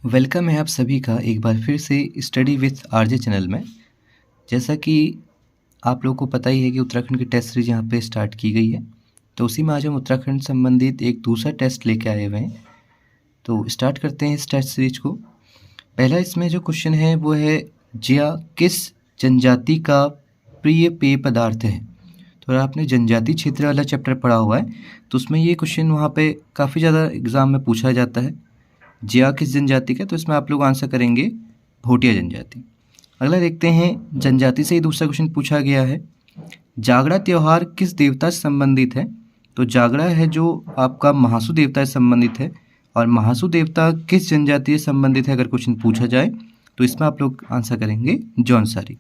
Welcome है आप सभी का एक बार फिर से स्टडी विथ आरजे चैनल में। जैसा कि आप लोगों को पता ही है कि उत्तराखंड की टेस्ट सीरीज यहाँ पे स्टार्ट की गई है, तो उसी में आज हम उत्तराखंड संबंधित एक दूसरा टेस्ट लेके आए हुए हैं। तो स्टार्ट करते हैं इस टेस्ट सीरीज को। पहला इसमें जो क्वेश्चन है वो है, जिया किस जनजाति का प्रिय पेय पदार्थ है। तो अगर आपने जनजाति क्षेत्र वाला चैप्टर पढ़ा हुआ है तो उसमें ये क्वेश्चन वहाँ पे काफ़ी ज़्यादा एग्ज़ाम में पूछा जाता है। जिया किस जनजाति का, तो इसमें आप लोग आंसर करेंगे भोटिया जनजाति। अगला देखते हैं, जनजाति से ही दूसरा क्वेश्चन पूछा गया है, जागरा त्यौहार किस देवता से संबंधित है। तो जागरा है जो आपका महासू देवता से संबंधित है, और महासू देवता किस जनजाति से संबंधित है अगर क्वेश्चन पूछा जाए तो इसमें आप लोग आंसर करेंगे जौनसारी।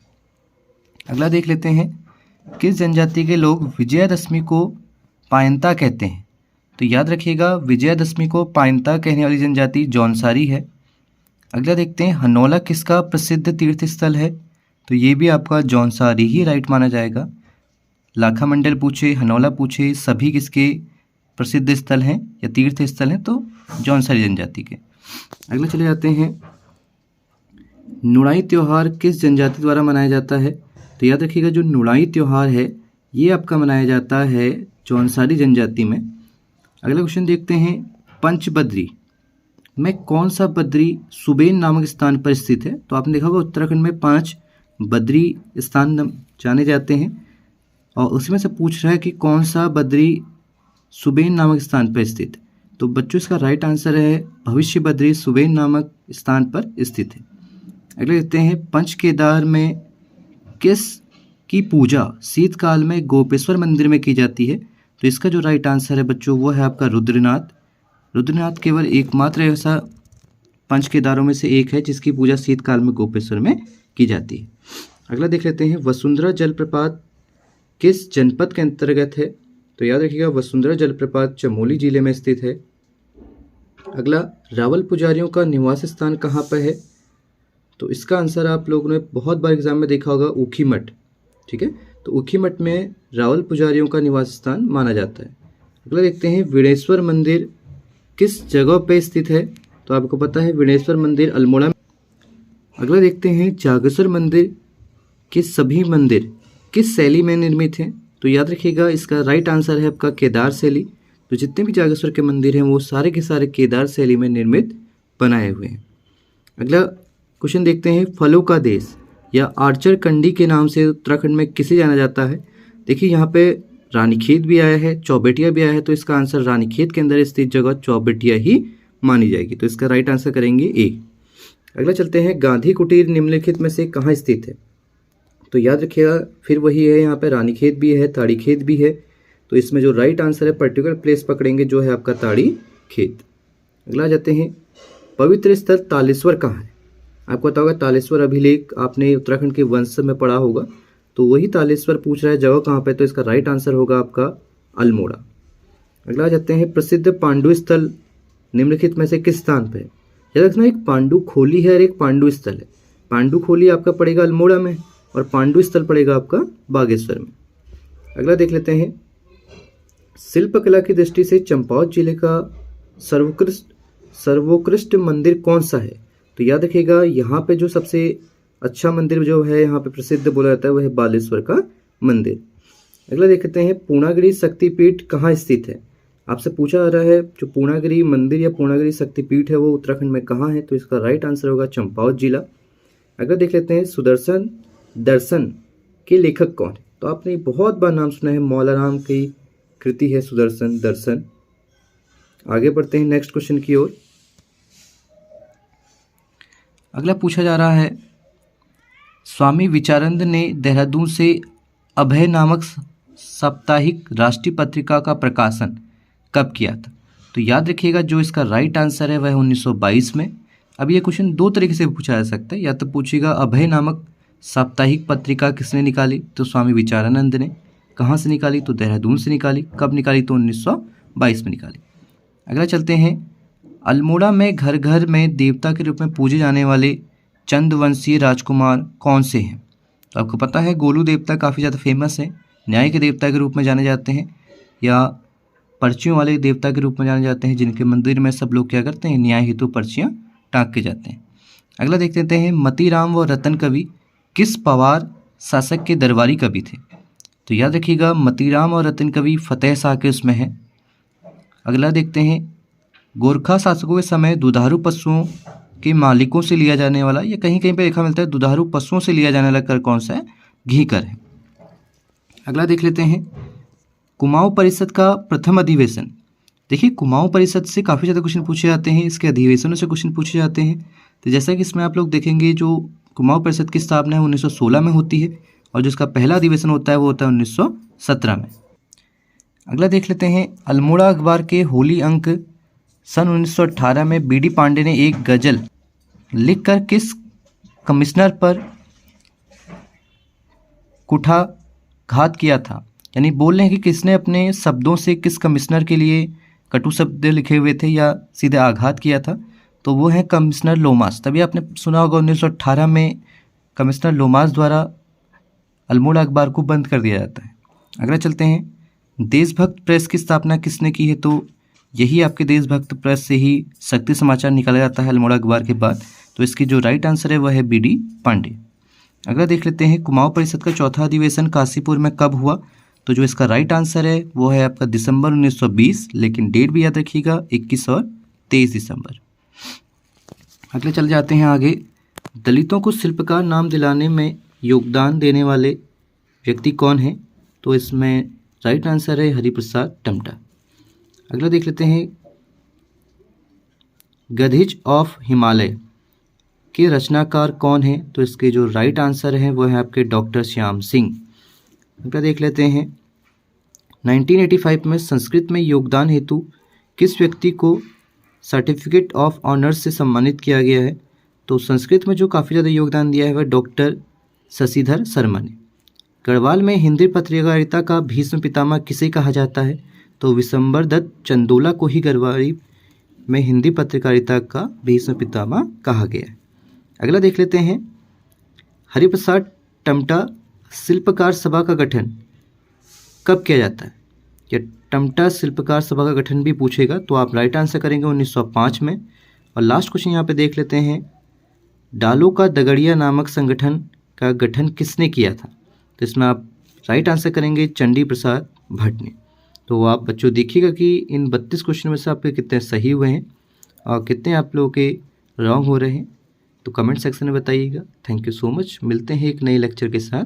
अगला देख लेते हैं, किस जनजाति के लोग विजयादशमी को पायंता कहते हैं। तो याद रखिएगा, विजयादशमी को पायंता कहने वाली जनजाति जौनसारी है। अगला देखते हैं, हनौला किसका प्रसिद्ध तीर्थ स्थल है। तो ये भी आपका जौनसारी ही राइट माना जाएगा। लाखा मंडल पूछे, हनौला पूछे, सभी किसके प्रसिद्ध स्थल हैं या तीर्थ स्थल हैं, तो जौनसारी जनजाति के। अगला चले जाते हैं, नुड़ाई त्यौहार किस जनजाति द्वारा मनाया जाता है। तो याद रखिएगा, जो नुड़ाई त्यौहार है ये आपका मनाया जाता है जौनसारी जनजाति में। अगला क्वेश्चन देखते हैं, पंचबद्री में कौन सा बद्री सुबेन नामक स्थान पर स्थित है। तो आपने देखा होगा उत्तराखंड में 5 बद्री स्थान जाने जाते हैं, और उसमें से पूछ रहा है कि कौन सा बद्री सुबेन नामक स्थान पर स्थित है। तो बच्चों इसका राइट आंसर है भविष्य बद्री सुबेन नामक स्थान पर स्थित है। अगले देखते हैं, पंच केदार में किस की पूजा शीतकाल में गोपेश्वर मंदिर में की जाती है। तो इसका जो राइट आंसर है बच्चों वो है आपका रुद्रनाथ। रुद्रनाथ केवल एकमात्र ऐसा पंच केदारों में से एक है जिसकी पूजा शीतकाल में गोपेश्वर में की जाती है। अगला देख लेते हैं, वसुंधरा जलप्रपात किस जनपद के अंतर्गत है। तो याद रखिएगा, वसुंधरा जलप्रपात चमोली जिले में स्थित है। अगला, रावल पुजारियों का निवास स्थान कहाँ पर है। तो इसका आंसर आप लोगों ने बहुत बार एग्जाम में देखा होगा, ऊखीमठ। ठीक है, तो ऊखीमठ में रावल पुजारियों का निवास स्थान माना जाता है। अगला देखते हैं, विणेश्वर मंदिर किस जगह पे स्थित है। तो आपको पता है विणेश्वर मंदिर अल्मोड़ा में। अगला देखते हैं, जागेश्वर मंदिर के सभी मंदिर किस शैली में निर्मित हैं। तो याद रखिएगा, इसका राइट आंसर है आपका केदार शैली। तो जितने भी जागेश्वर के मंदिर हैं वो सारे के सारे केदार शैली में निर्मित बनाए हुए हैं। अगला क्वेश्चन देखते हैं, फलों का देश या आर्चर कंडी के नाम से उत्तराखंड में किसे जाना जाता है। देखिए यहाँ पे रानीखेत भी आया है, चौबेटिया भी आया है, तो इसका आंसर रानीखेत के अंदर स्थित जगह चौबेटिया ही मानी जाएगी। तो इसका राइट आंसर करेंगे ए। अगला चलते हैं, गांधी कुटीर निम्नलिखित में से कहाँ स्थित है। तो याद रखिएगा, फिर वही है, यहाँ पे रानीखेत भी है, ताड़ीखेत भी है। तो इसमें जो राइट आंसर है पर्टिकुलर प्लेस पकड़ेंगे जो है आपका ताड़ीखेत। अगला जाते हैं, पवित्र स्थल तालेश्वर कहाँ है। आपको पता होगा तालेश्वर अभिलेख आपने उत्तराखंड के वंश में पढ़ा होगा, तो वही तालेश्वर पूछ रहा है जगह कहाँ पे। तो इसका राइट आंसर होगा आपका अल्मोड़ा। अगला जाते हैं, प्रसिद्ध पांडु स्थल निम्नलिखित में से किस स्थान पे है। याद रखना, एक पांडु खोली है और एक पांडु स्थल है। पांडु खोली आपका पड़ेगा अल्मोड़ा में और पांडु स्थल पड़ेगा आपका बागेश्वर में। अगला देख लेते हैं, शिल्पकला की दृष्टि से चंपावत जिले का सर्वोत्कृष्ट मंदिर कौन सा है। तो याद रखिएगा, यहाँ पे जो सबसे अच्छा मंदिर जो है यहाँ पे प्रसिद्ध बोला जाता है वह है बालेश्वर का मंदिर। अगला देखते हैं, पूर्णागिरि शक्तिपीठ कहाँ स्थित है। आपसे पूछा जा रहा है जो पूर्णागिरि मंदिर या पूर्णागिरि शक्तिपीठ है वो उत्तराखंड में कहाँ है। तो इसका राइट आंसर होगा चंपावत जिला। अगला देख लेते हैं, सुदर्शन दर्शन के लेखक कौन है। तो आपने बहुत बार नाम सुना है, मौलाराम की कृति है सुदर्शन दर्शन। आगे बढ़ते हैं नेक्स्ट क्वेश्चन की ओर। अगला पूछा जा रहा है, स्वामी विचारानंद ने देहरादून से अभय नामक साप्ताहिक राष्ट्रीय पत्रिका का प्रकाशन कब किया था। तो याद रखिएगा, जो इसका राइट आंसर है वह 1922 में। अब ये क्वेश्चन दो तरीके से पूछा जा सकता है, या तो पूछेगा अभय नामक साप्ताहिक पत्रिका किसने निकाली। तो स्वामी विचारानंद ने। कहाँ से निकाली, तो देहरादून से निकाली। कब निकाली, तो 1922 में निकाली। अगला चलते हैं, अल्मोड़ा में घर घर में देवता के रूप में पूजे जाने वाले चंदवंशीय राजकुमार कौन से हैं। तो आपको पता है गोलू देवता काफ़ी ज़्यादा फेमस है, न्याय के देवता के रूप में जाने जाते हैं, या पर्चियों वाले देवता के रूप में जाने जाते हैं, जिनके मंदिर में सब लोग क्या करते हैं, न्याय हेतु पर्चियाँ टाँग के जाते हैं। अगला देख लेते हैं, मतीराम व रतन कवि किस पवार शासक के दरबारी कवि थे? तो याद रखिएगा मतीराम और रतन कवि फतेह शाह के उसमें है। अगला देखते हैं, गोरखा शासकों के समय दुधारू पशुओं के मालिकों से लिया जाने वाला, या कहीं कहीं पे लिखा मिलता है दुधारू पशुओं से लिया जाने वाला कर कौन सा है? घी कर है। अगला देख लेते हैं, कुमाऊं परिषद का प्रथम अधिवेशन। देखिए कुमाऊं परिषद से काफ़ी ज़्यादा क्वेश्चन पूछे जाते हैं, इसके अधिवेशनों से क्वेश्चन पूछे जाते हैं। तो जैसा कि इसमें आप लोग देखेंगे, जो कुमाऊं परिषद की स्थापना है 1916 में होती है और जो इसका पहला अधिवेशन होता है वो होता है 1917 में। अगला देख लेते हैं, अल्मोड़ा अखबार के होली अंक सन 1918 में बी डी पांडे ने एक गज़ल लिखकर किस कमिश्नर पर कुठाघात किया था? यानी बोल रहे हैं कि किसने अपने शब्दों से किस कमिश्नर के लिए कटु शब्द लिखे हुए थे या सीधे आघात किया था? तो वो है कमिश्नर लोमास। तभी आपने सुना होगा 1918 में कमिश्नर लोमास द्वारा अल्मोड़ा अखबार को बंद कर दिया जाता है। अगला चलते हैं, देशभक्त प्रेस की स्थापना किसने की है? तो यही आपके देशभक्त प्रेस से ही शक्ति समाचार निकाला जाता है अल्मोड़ा अखबार के बाद। तो इसकी जो राइट आंसर है वह है बी डी पांडे। अगला देख लेते हैं, कुमाऊं परिषद का चौथा अधिवेशन काशीपुर में कब हुआ? तो जो इसका राइट आंसर है वो है आपका दिसंबर 1920, लेकिन डेट भी याद रखिएगा 21 और 23 दिसंबर। अगले चल जाते हैं आगे, दलितों को शिल्पकार नाम दिलाने में योगदान देने वाले व्यक्ति कौन है? तो इसमें राइट आंसर है हरिप्रसाद टमटा। अगला देख लेते हैं, गधिज ऑफ हिमालय के रचनाकार कौन है? तो इसके जो राइट आंसर है वो है आपके डॉक्टर श्याम सिंह। अगला देख लेते हैं, 1985 में संस्कृत में योगदान हेतु किस व्यक्ति को सर्टिफिकेट ऑफ ऑनर्स से सम्मानित किया गया है? तो संस्कृत में जो काफ़ी ज़्यादा योगदान दिया है वह डॉक्टर शशिधर शर्मा ने। गढ़वाल में हिंदी पत्रकारिता का भीष्म पितामह किसे कहा जाता है? तो विशंबर दत्त चंदोला को ही गढ़वाली में हिंदी पत्रकारिता का भीष्म पितामह कहा गया है। अगला देख लेते हैं, हरिप्रसाद टमटा शिल्पकार सभा का गठन कब किया जाता है? या टमटा शिल्पकार सभा का गठन भी पूछेगा तो आप राइट आंसर करेंगे 1905 में। और लास्ट क्वेश्चन यहाँ पे देख लेते हैं, डालो का दगड़िया नामक संगठन का गठन किसने किया था? तो इसमें आप राइट आंसर करेंगे चंडी प्रसाद भट्ट ने। तो आप बच्चों देखिएगा कि इन 32 क्वेश्चन में से आपके कितने सही हुए हैं और कितने आप लोगों के रॉन्ग हो रहे हैं, तो कमेंट सेक्शन में बताइएगा। Thank you so much. मिलते हैं एक नए लेक्चर के साथ।